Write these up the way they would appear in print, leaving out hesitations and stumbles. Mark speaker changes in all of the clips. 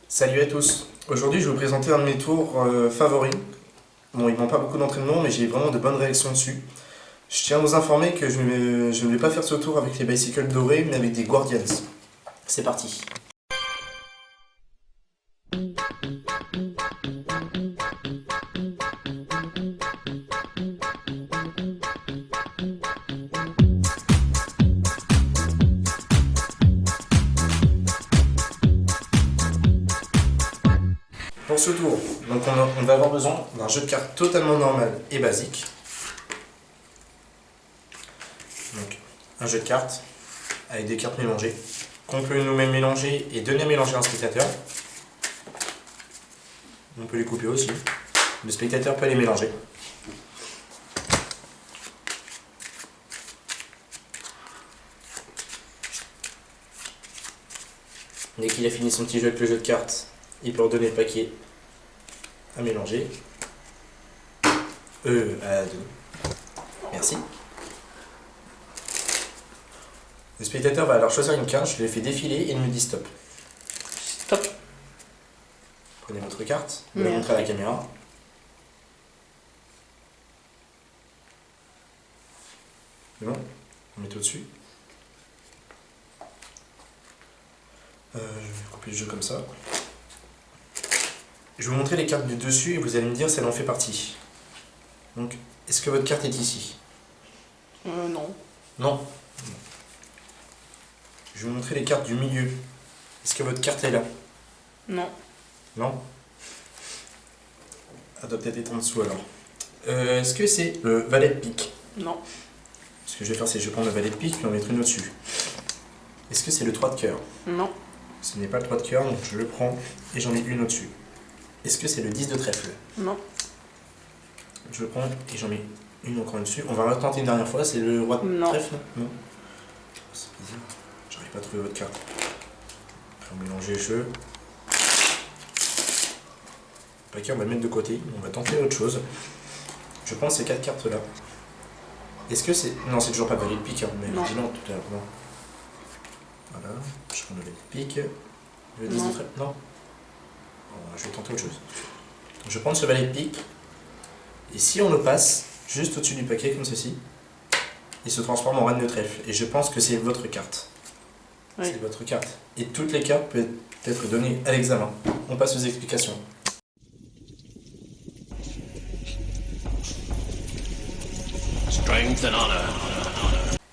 Speaker 1: Salut à tous. Aujourd'hui, je vais vous présenter un de mes tours favoris. Bon, il ne manque pas beaucoup d'entraînement, mais j'ai vraiment de bonnes réactions dessus. Je tiens à vous informer que je ne vais pas faire ce tour avec les bicycles dorés, mais avec des Guardians. C'est parti. Pour ce tour, donc on va avoir besoin d'un jeu de cartes totalement normal et basique. Donc, un jeu de cartes avec des cartes mélangées, qu'on peut nous-mêmes mélanger et donner à mélanger à un spectateur. On peut les couper aussi. Le spectateur peut les mélanger. Dès qu'il a fini son petit jeu avec le jeu de cartes, il peut redonner le paquet à mélanger. À deux. Merci. Le spectateur va alors choisir une carte, je le fais défiler et il me dit stop.
Speaker 2: Stop.
Speaker 1: Prenez votre carte, vous la montrez à la caméra. C'est bon, on met tout dessus. Je vais couper le jeu comme ça. Je vais vous montrer les cartes du dessus et vous allez me dire si elle en fait partie. Donc, est-ce que votre carte est ici?
Speaker 2: Non.
Speaker 1: Non. Je vais vous montrer les cartes du milieu. Est-ce que votre carte est là?
Speaker 2: Non.
Speaker 1: Non. Elle doit peut-être être en dessous alors. Est-ce que c'est le valet de pique?
Speaker 2: Non.
Speaker 1: Ce que je vais faire, c'est que je vais prendre le valet de pique et en mettre une au-dessus. Est-ce que c'est le 3 de cœur?
Speaker 2: Non.
Speaker 1: Ce n'est pas le 3 de cœur, donc je le prends et j'en mets une au-dessus. Est-ce que c'est le 10 de trèfle?
Speaker 2: Non.
Speaker 1: Je le prends et j'en mets une encore dessus. On va retenter une dernière fois, c'est le roi de
Speaker 2: Non.
Speaker 1: trèfle? Non. C'est bizarre. J'arrive pas à trouver votre carte. Après, on mélange les jeux. Le paquet, on va le mettre de côté. On va tenter autre chose. Je prends ces 4 cartes là. Est-ce que c'est. Non, c'est toujours pas le valet de pique, hein. Mais
Speaker 2: Non.
Speaker 1: dit non tout à l'heure. Non. Voilà. Je prends le valet de pique. Le 10
Speaker 2: Non.
Speaker 1: de trèfle? Non. Bon, je vais tenter autre chose. Donc, je prends ce valet de pique. Et si on le passe juste au-dessus du paquet comme ceci, il se transforme en reine de trèfle. Et je pense que c'est votre carte.
Speaker 2: Oui.
Speaker 1: C'est votre carte. Et toutes les cartes peuvent être données à l'examen. On passe aux explications.
Speaker 3: Strength and honor.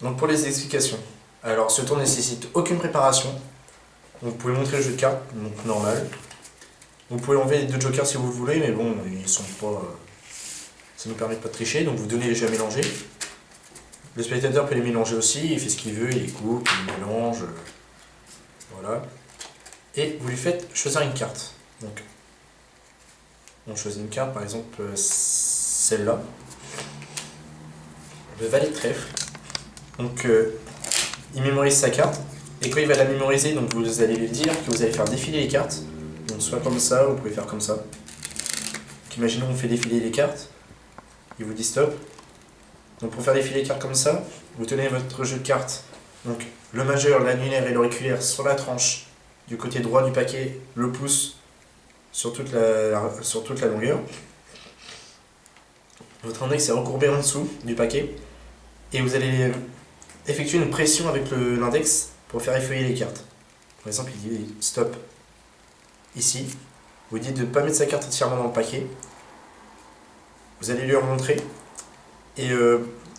Speaker 1: Donc pour les explications. Alors ce tour ne nécessite aucune préparation. Donc, vous pouvez montrer le jeu de cartes, donc normal. Vous pouvez enlever les deux jokers si vous le voulez, mais bon, ils sont pas. Ça nous permet de pas de tricher, donc vous donnez les jeux à mélanger. Le spectateur peut les mélanger aussi, il fait ce qu'il veut, il les coupe, il les mélange. Voilà. Et vous lui faites choisir une carte. Donc, on choisit une carte, par exemple celle-là. Le valet de trèfle. Donc, il mémorise sa carte. Et quand il va la mémoriser, donc vous allez lui dire que vous allez faire défiler les cartes. Donc, soit comme ça, vous pouvez faire comme ça. Donc, imaginons qu'on fait défiler les cartes. Il vous dit stop. Donc, pour faire défiler les cartes comme ça, vous tenez votre jeu de cartes. Donc, le majeur, l'annulaire et l'auriculaire sur la tranche du côté droit du paquet, le pouce sur toute la longueur. Votre index est recourbé en dessous du paquet et vous allez effectuer une pression avec l'index pour faire effeuiller les cartes. Par exemple, il dit stop ici. Vous dites de ne pas mettre sa carte entièrement dans le paquet. Vous allez lui remontrer et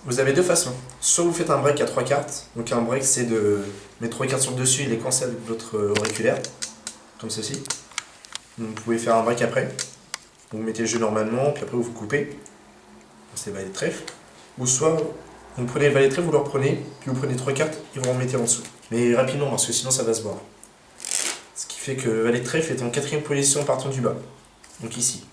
Speaker 1: vous avez deux façons. Soit vous faites un break à 3 cartes. Donc un break, c'est de mettre 3 cartes sur le dessus et les coincer avec votre auriculaire, comme ceci. Donc, vous pouvez faire un break après. Vous mettez le jeu normalement, puis après vous coupez. C'est le valet de trèfle. Ou soit vous prenez le valet de trèfle, vous le reprenez, puis vous prenez 3 cartes et vous remettez en dessous. Mais rapidement, parce que sinon ça va se voir. Ce qui fait que le valet de trèfle est en 4ème position partant du bas. Donc ici.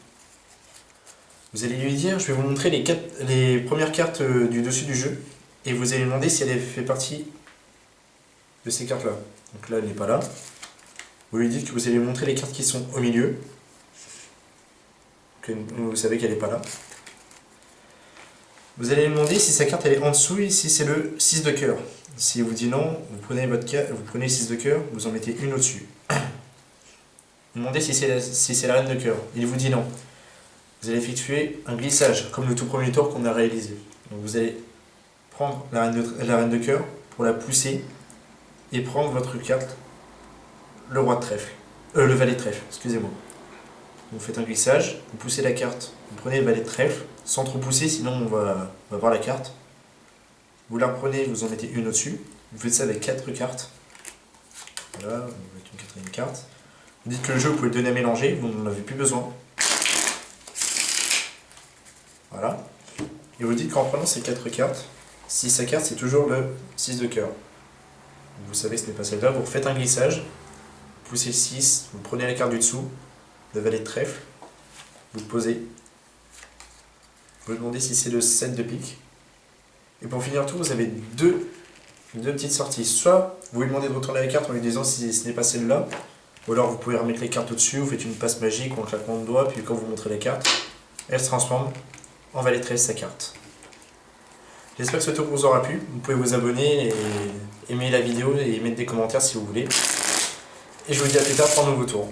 Speaker 1: Vous allez lui dire, je vais vous montrer les premières cartes du dessus du jeu, et vous allez lui demander si elle fait partie de ces cartes-là. Donc là, elle n'est pas là. Vous lui dites que vous allez lui montrer les cartes qui sont au milieu. Que vous savez qu'elle n'est pas là. Vous allez lui demander si sa carte elle est en dessous et si c'est le 6 de cœur. S'il vous dit non, vous prenez le 6 de cœur, vous en mettez une au-dessus. Vous demandez si c'est la reine de cœur. Il vous dit non. Vous allez effectuer un glissage, comme le tout premier tour qu'on a réalisé. Donc vous allez prendre la reine de cœur pour la pousser et prendre votre carte, le roi de trèfle. Le valet de trèfle, excusez-moi. Vous faites un glissage, vous poussez la carte, vous prenez le valet de trèfle, sans trop pousser, sinon on va voir la carte. Vous la reprenez, vous en mettez une au-dessus. Vous faites ça avec 4 cartes. Voilà, vous mettez une quatrième carte. Vous dites que le jeu, vous pouvez le donner à mélanger, vous n'en avez plus besoin. Voilà. Et vous dites qu'en prenant ces 4 cartes, si sa carte c'est toujours le 6 de cœur. Vous savez que ce n'est pas celle-là, vous refaites un glissage, vous poussez le 6, vous prenez la carte du dessous, le valet de trèfle, vous le posez, vous demandez si c'est le 7 de pique. Et pour finir tout, vous avez deux petites sorties. Soit vous lui demandez de retourner la carte en lui disant si ce n'est pas celle-là, ou alors vous pouvez remettre les cartes au-dessus, vous faites une passe magique ou un claquement de doigts, puis quand vous montrez la carte, elle se transforme en valet de 13 sa carte. J'espère que ce tour vous aura plu. Vous pouvez vous abonner et aimer la vidéo et mettre des commentaires si vous voulez. Et je vous dis à plus tard pour un nouveau tour.